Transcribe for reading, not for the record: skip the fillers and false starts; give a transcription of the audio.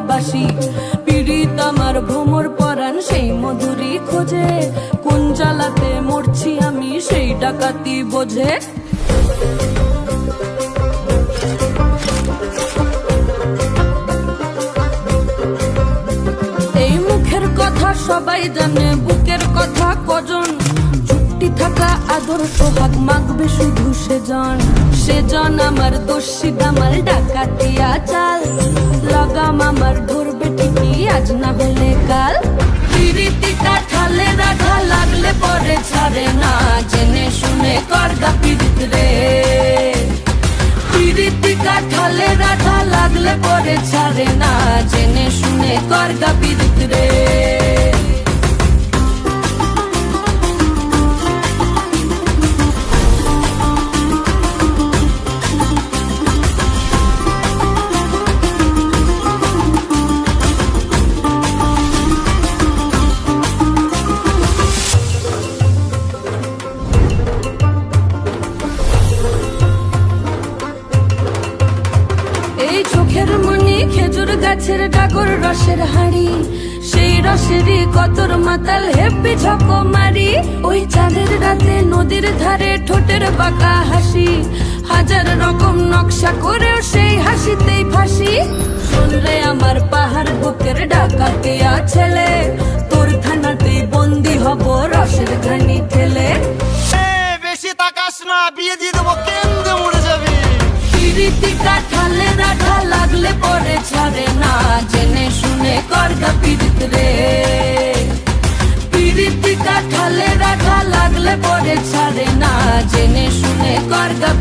বাসি। পীড়িত আমার ভ্রমর পরাণ সেই মধুরী খোঁজে, কোন জ্বালাতে মরছি আমি সেই ডাকাতি বোঝে। এই মুখের কথা সবাই জানে, বুকের কথা কজন, চুক্তি থাকা আদর সোহাগ মাগবে শুধু সেজন আমার দোষী আমার ডাকাতিয়া চাল, লাগাম আমার ধরবে ঠিকই আজ না হলে কাল। পিরিতি কাঠালে রাখা লাগলে পরে ছাড়ে না, জেনে শুনে করগা পীড়িত রে। পিরিতি কাঠালে রাখা লাগলে পরে ছাড়ে না, জেনে শুনে করগা পীড়িত রে। চোখের মনি খেজুর গাছের ডাগর রসের হাড়ি, সেই রসেরই কতর মাতাল হেপি ঝকো মারি। ওই চাঁদের রাতে নদীর ধারে ঠোঁটের বাঁকা হাসি, হাজার রকম নকশা করেও সেই হাসিতেই ফাঁসি। শুনলে আমার পাহাড় বুকের ডাকাতিয়া ছেলে, তোর থানাতেই বন্দি হব রসের ঘানি ঠেলে। বেশি তাকাস না, বিয়ে দিয়ে দেবো, কেন্দ্রে মরে যাবি। পিরিতি কাঠালে রাখা লাগলে পরে ছাড়ে না, জেনে শুনে করগা পীড়িত রে। পিরিতি কাঠালে রাখা লাগলে পরে ছাড়ে না, জেনে শুনে করগা।